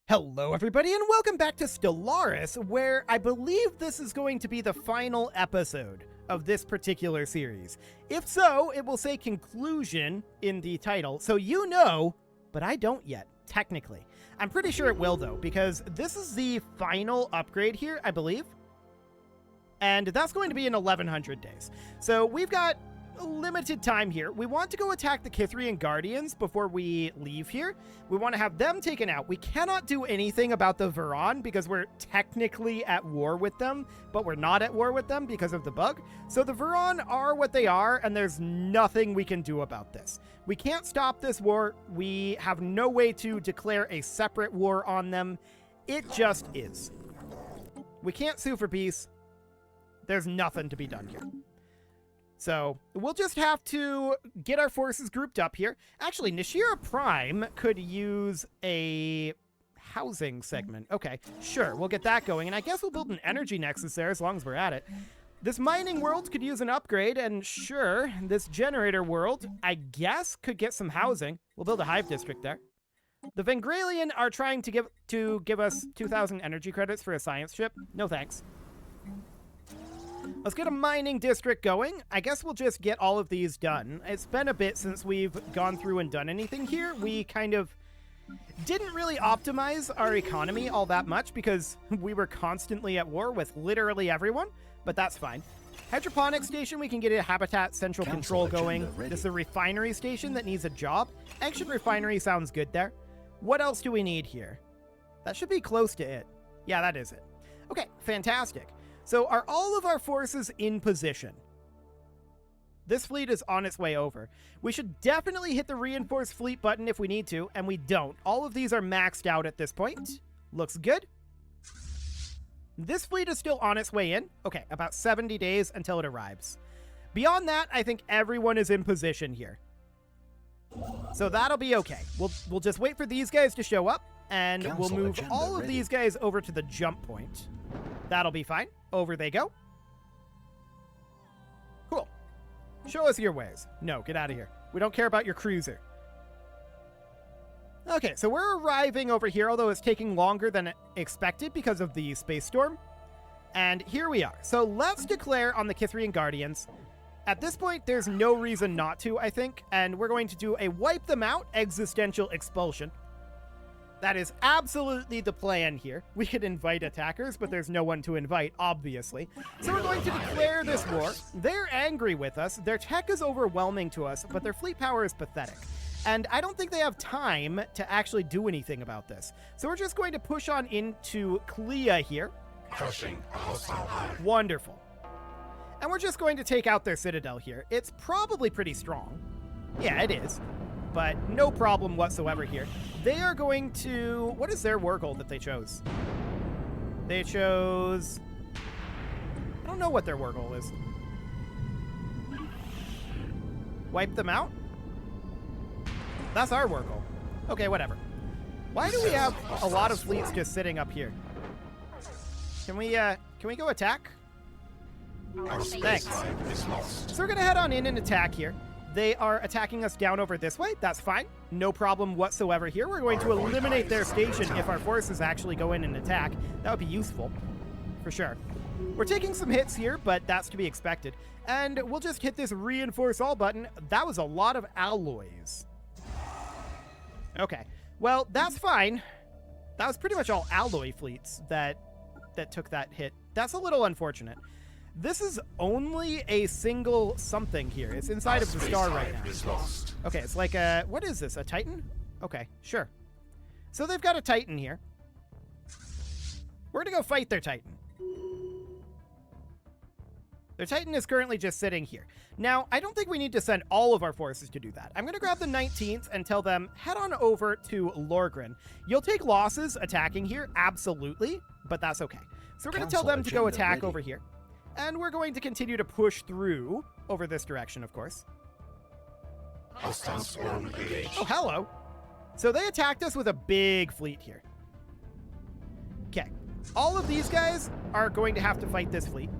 Hello everybody and welcome back to Stellaris, where I believe this is going to be the final episode of this particular series. If so, it will say conclusion in the title, so you know, but I don't yet, technically. I'm pretty sure it will though, because this is the final upgrade here, I believe. And that's going to be in 1100 days. So we've got limited time here. We want to go attack the Kithrian Guardians before we leave here. We want to have them taken out. We cannot do anything about the Veron because we're technically at war with them, but we're not at war with them because of the bug. So the Veron are what they are, and there's nothing we can do about this. We can't stop this war. We have no way to declare a separate war on them. It just is. We can't sue for peace. There's nothing to be done here. So we'll just have to get our forces grouped up here. Actually, Nashira Prime could use a housing segment. Okay, sure, we'll get that going. And I guess we'll build an energy nexus there as long as we're at it. This mining world could use an upgrade. And sure, this generator world, I guess, could get some housing. We'll build a hive district there. The Vengralian are trying to give us 2,000 energy credits for a science ship. No thanks. Let's get a mining district going. I guess we'll just get all of these done. It's been a bit since we've gone through and done anything here. We kind of didn't really optimize our economy all that much because we were constantly at war with literally everyone, but that's fine. Hydroponic station, we can get a habitat central control going. This is a refinery station that needs a job. Action refinery sounds good there. What else do we need here? That should be close to it. Yeah, that is it. Okay, fantastic. So are all of our forces in position? This fleet is on its way over. We should definitely hit the reinforced fleet button if we need to, and we don't. All of these are maxed out at this point. Looks good. This fleet is still on its way in. Okay, about 70 days until it arrives. Beyond that, I think everyone is in position here. So that'll be okay. We'll just wait for these guys to show up, and we'll move all of these guys over to the jump point. That'll be fine. Over they go. Cool. Show us your ways. No, get out of here. We don't care about your cruiser. Okay, so we're arriving over here, although it's taking longer than expected because of the space storm. And here we are. So let's declare on the Kithrian Guardians. At this point, there's no reason not to, I think. And we're going to do a wipe them out existential expulsion. That is absolutely the plan here. We could invite attackers, but there's no one to invite, obviously. So we're going to declare this war. They're angry with us. Their tech is overwhelming to us, but their fleet power is pathetic. And I don't think they have time to actually do anything about this. So we're just going to push on into Clea here. Crushing a hostile hive. Wonderful. And we're just going to take out their citadel here. It's probably pretty strong. Yeah, it is. But no problem whatsoever here. They are going to... What is their war goal that they chose? They chose... I don't know what their war goal is. Wipe them out? That's our war goal. Okay, whatever. Why do we have a lot of fleets just sitting up here? Can we go attack? Thanks. So we're going to head on in and attack here. They are attacking us down over this way. That's fine. No problem whatsoever here. We're going to eliminate their station if our forces actually go in and attack. That would be useful, for sure. We're taking some hits here, but that's to be expected. And we'll just hit this reinforce all button. That was a lot of alloys. Okay. Well, that's fine. That was pretty much all alloy fleets that took that hit. That's a little unfortunate. This is only a single something here. It's inside of the star right now. Okay, it's like a... What is this? A Titan? Okay, sure. So they've got a Titan here. We're going to go fight their Titan. Their Titan is currently just sitting here. Now, I don't think we need to send all of our forces to do that. I'm going to grab the 19th and tell them, head on over to Lorgren. You'll take losses attacking here, absolutely, but that's okay. So we're going to tell them to go attack over here. And we're going to continue to push through over this direction, of course. Oh, hello. So they attacked us with a big fleet here. Okay. All of these guys are going to have to fight this fleet.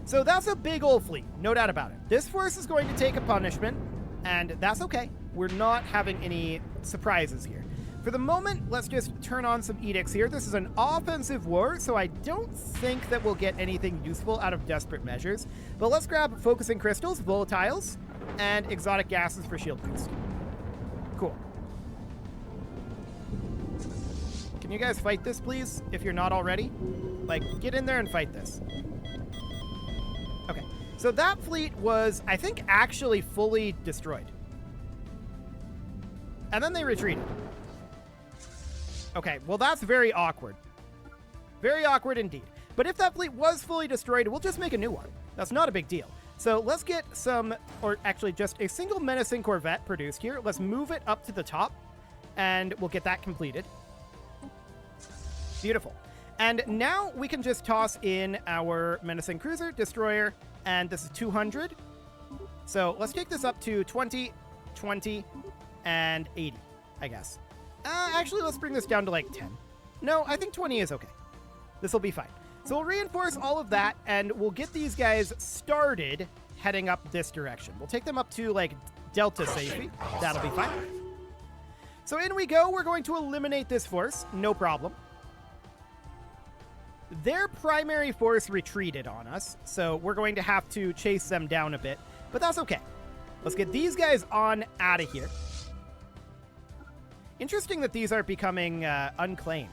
So that's a big old fleet, no doubt about it. This force is going to take a punishment, and that's okay. We're not having any surprises here. For the moment, let's just turn on some edicts here. This is an offensive war, so I don't think that we'll get anything useful out of desperate measures. But let's grab focusing crystals, volatiles, and exotic gases for shield boost. Cool. Can you guys fight this, please, if you're not already? Like, get in there and fight this. Okay, so that fleet was, I think, actually fully destroyed. And then they retreated. Okay, well, that's very awkward. Very awkward indeed. But if that fleet was fully destroyed, we'll just make a new one. That's not a big deal. So let's get some, or actually just a single menacing corvette produced here. Let's move it up to the top, and we'll get that completed. Beautiful. And now we can just toss in our menacing cruiser, destroyer, and this is 200. So let's take this up to 20, 20, and 80, I guess. Actually, let's bring this down to like 10. No, I think 20 is okay. This will be fine. So we'll reinforce all of that, and we'll get these guys started heading up this direction. We'll take them up to like Delta safety. That'll be fine. So in we go. We're going to eliminate this force. No problem. Their primary force retreated on us, so we're going to have to chase them down a bit, but that's okay. Let's get these guys on out of here. Interesting that these are becoming unclaimed.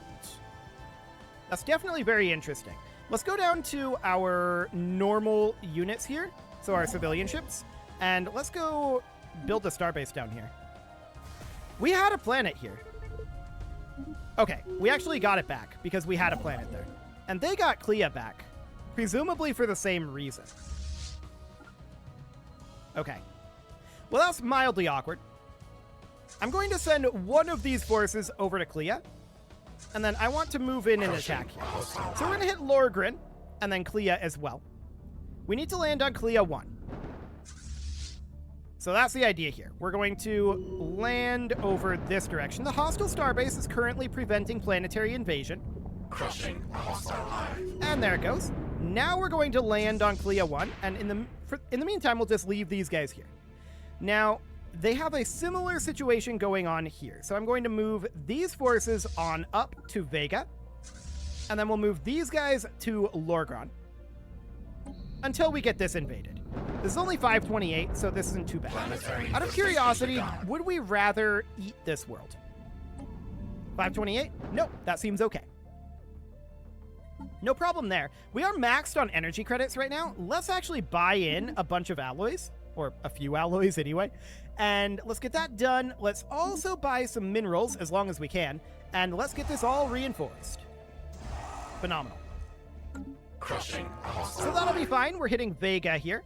That's definitely very interesting. Let's go down to our normal units here, so our civilian ships, and let's go build a starbase down here. We had a planet here. Okay, we actually got it back because we had a planet there. And they got Clea back, presumably for the same reason. Okay. Well, that's mildly awkward. I'm going to send one of these forces over to Clea, and then I want to move in and attack here. So we're going to hit Lorgren, and then Clea as well. We need to land on Clea 1. So that's the idea here. We're going to land over this direction. The hostile starbase is currently preventing planetary invasion. Crushing a hostile hive. And there it goes. Now we're going to land on Clea 1, and in the meantime, we'll just leave these guys here. Now, they have a similar situation going on here. So I'm going to move these forces on up to Vega, and then we'll move these guys to Lorgron until we get this invaded. This is only 528, so this isn't too bad. Out of curiosity, would we rather eat this world? 528? Nope, that seems okay. No problem there. We are maxed on energy credits right now. Let's actually buy in a bunch of alloys, or a few alloys anyway, and let's get that done. Let's also buy some minerals as long as we can, and let's get this all reinforced. Phenomenal. Crushing a hostile So that'll be fine. We're hitting Vega here.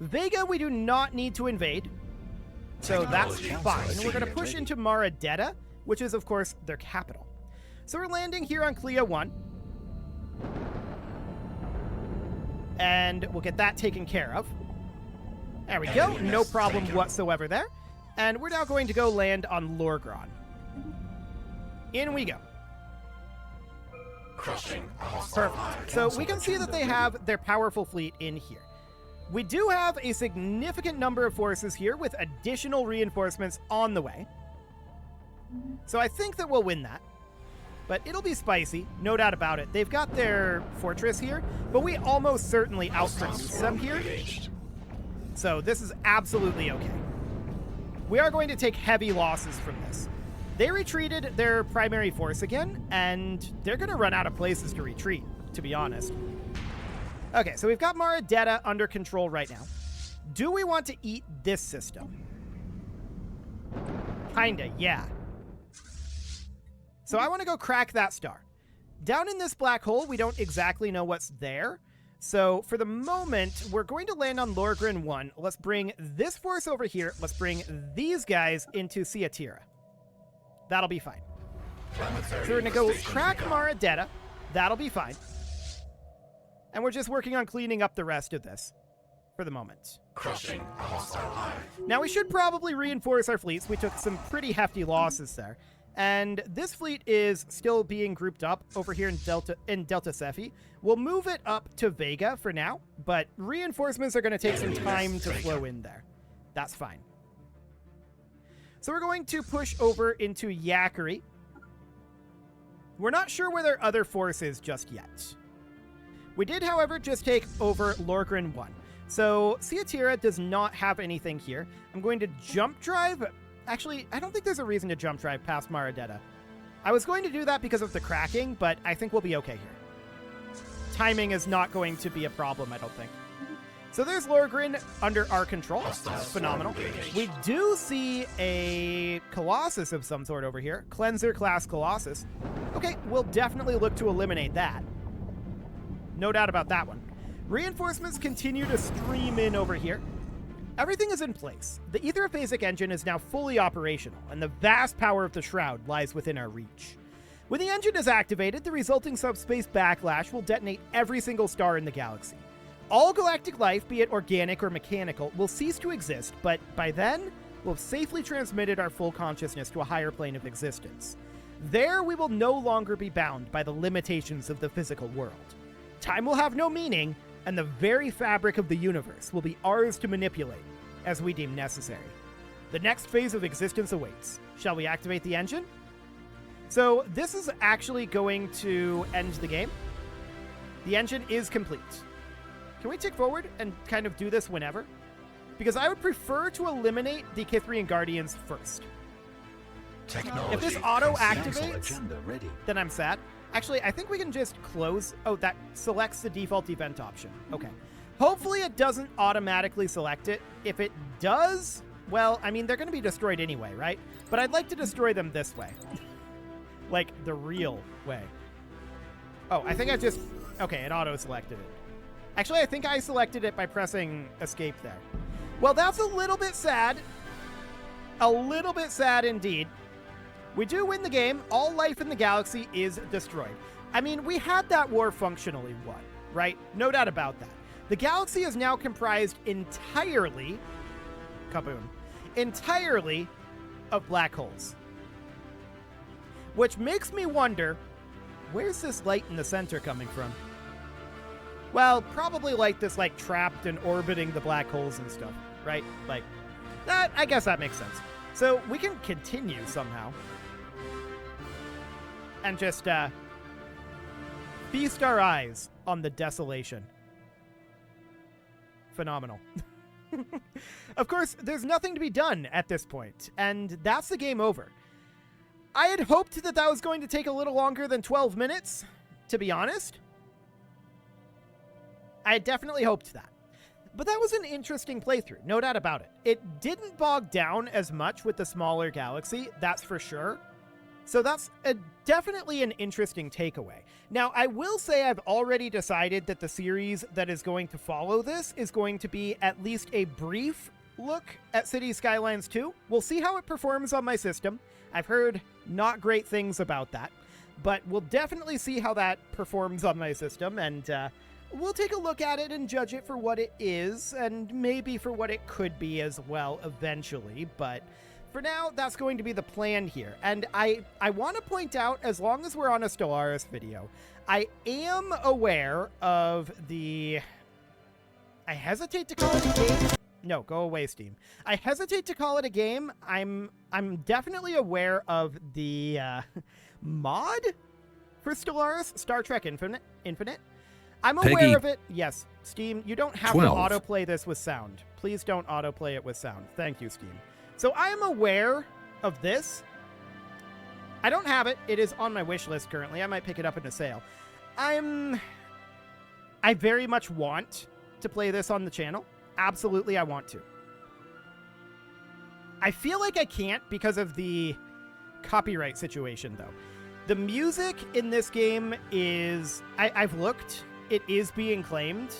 Vega we do not need to invade, so that's fine. We're going to push into Maradetta, which is, of course, their capital. So we're landing here on Clea 1. And we'll get that taken care of. There we go. No problem whatsoever there. And we're now going to go land on Lorgron. In we go. Crushing a hostile hive. Perfect. So we can see that they have their powerful fleet in here. We do have a significant number of forces here with additional reinforcements on the way. So I think that we'll win that. But it'll be spicy, no doubt about it. They've got their fortress here, but we almost certainly outproduce them here. So this is absolutely okay. We are going to take heavy losses from this. They retreated their primary force again, and they're going to run out of places to retreat, to be honest. Okay, so we've got Maradetta under control right now. Do we want to eat this system? Kinda, yeah. So I want to go crack that star. Down in this black hole, we don't exactly know what's there. So for the moment, we're going to land on Lorgren 1. Let's bring this force over here. Let's bring these guys into Ciatira. That'll be fine. So we're going to go crack Maradetta. That'll be fine. And we're just working on cleaning up the rest of this for the moment. Crushing a hostile hive. Now we should probably reinforce our fleets. We took some pretty hefty losses there. And this fleet is still being grouped up over here in Delta Cephi. We'll move it up to Vega for now, but reinforcements are going to take some time to flow in there. That's fine. So we're going to push over into Yakari, We're not sure where their other force is just yet. We did, however, just take over Lorgren 1. So Ciatira does not have anything here. I'm going to jump drive. Actually, I don't think there's a reason to jump drive past Maradetta. I was going to do that because of the cracking, but I think we'll be okay here. Timing is not going to be a problem, I don't think. So there's Lorgren under our control. Phenomenal. We do see a Colossus of some sort over here. Cleanser class Colossus. Okay, we'll definitely look to eliminate that. No doubt about that one. Reinforcements continue to stream in over here. Everything is in place. The Aetherophasic engine is now fully operational, and the vast power of the Shroud lies within our reach. When the engine is activated, the resulting subspace backlash will detonate every single star in the galaxy. All galactic life, be it organic or mechanical, will cease to exist, but by then, we'll have safely transmitted our full consciousness to a higher plane of existence. There, we will no longer be bound by the limitations of the physical world. Time will have no meaning, and the very fabric of the universe will be ours to manipulate as we deem necessary. The next phase of existence awaits. Shall we activate the engine? So this is actually going to end the game. The engine is complete. Can we tick forward and kind of do this whenever? Because I would prefer to eliminate the Kithrian Guardians first. Technology If this auto consent. activates, then I'm sad. Actually, I think we can just close. Oh, that selects the default event option. Okay. Hopefully it doesn't automatically select it. If it does, well, I mean, they're going to be destroyed anyway, right? But I'd like to destroy them this way. Like, the real way. Oh, I think I just... Okay, it auto-selected it. Actually, I think I selected it by pressing escape there. Well, that's a little bit sad. A little bit sad indeed. We do win the game. All life in the galaxy is destroyed. I mean, we had that war functionally won, right? No doubt about that. The galaxy is now comprised entirely, kaboom, entirely of black holes. Which makes me wonder, where's this light in the center coming from? Well, probably light that's like trapped and orbiting the black holes and stuff, right? Like, that, I guess that makes sense. So we can continue somehow. And just feast our eyes on the desolation. Phenomenal. Of course, there's nothing to be done at this point, and that's the game over. I had hoped that that was going to take a little longer than 12 minutes, to be honest. I had definitely hoped that. But that was an interesting playthrough, no doubt about it. It didn't bog down as much with the smaller galaxy, that's for sure. So that's definitely an interesting takeaway. Now, I will say I've already decided that the series that is going to follow this is going to be at least a brief look at Cities Skylines 2. We'll see how it performs on my system. I've heard not great things about that, but we'll definitely see how that performs on my system, and we'll take a look at it and judge it for what it is, and maybe for what it could be as well eventually, but for now, that's going to be the plan here. And I want to point out, as long as we're on a Stellaris video, I am aware of the... I hesitate to call it a game. No, go away, Steam. I hesitate to call it a game. I'm definitely aware of the mod for Stellaris, Star Trek Infinite. I'm aware Peggy. of it. Yes, Steam, you don't have 12. to autoplay this with sound. Please don't autoplay it with sound. Thank you, Steam. So I am aware of this. I don't have it. It is on my wish list currently. I might pick it up in a sale. I very much want to play this on the channel. Absolutely, I want to. I feel like I can't because of the copyright situation, though. The music in this game is... I've looked. It is being claimed.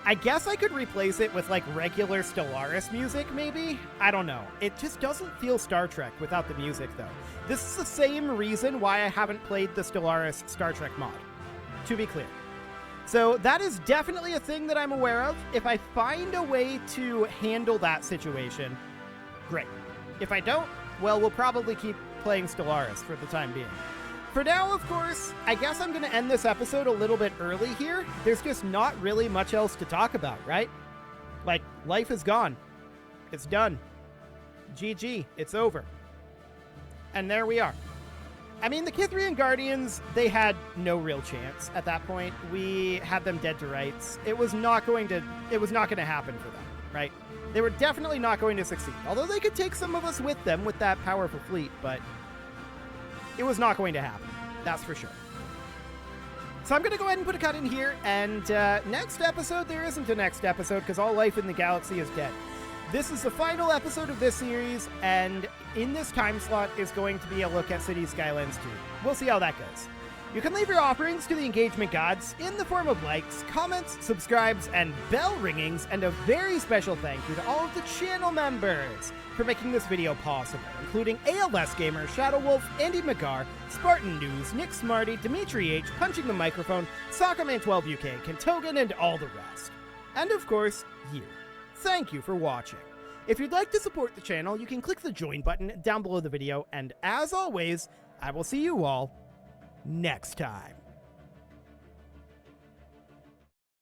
I guess I could replace it with, like, regular Stellaris music, maybe? I don't know. It just doesn't feel Star Trek without the music, though. This is the same reason why I haven't played the Stellaris Star Trek mod, to be clear. So that is definitely a thing that I'm aware of. If I find a way to handle that situation, great. If I don't, well, we'll probably keep playing Stellaris for the time being. For now, of course, I guess I'm going to end this episode a little bit early here. There's just not really much else to talk about, right? Like, life is gone. It's done. GG. It's over. And there we are. I mean, the Kithrian Guardians, they had no real chance at that point. We had them dead to rights. It was not going to happen for them, right? They were definitely not going to succeed. Although they could take some of us with them with that powerful fleet, but it was not going to happen. That's for sure. So I'm going to go ahead and put a cut in here, and next episode, there isn't a next episode because all life in the galaxy is dead. This is the final episode of this series, and in this time slot is going to be a look at City Skylines 2. We'll see how that goes. You can leave your offerings to the engagement gods in the form of likes, comments, subscribes, and bell ringings, and a very special thank you to all of the channel members for making this video possible, including ALS Gamer, Shadow Wolf, Andy McGar, Spartan News, Nick Smarty, Dimitri H, Punching the Microphone, Soccerman12 UK, Kentogan, and all the rest. And of course, you. Thank you for watching. If you'd like to support the channel, you can click the join button down below the video, and as always, I will see you all next time.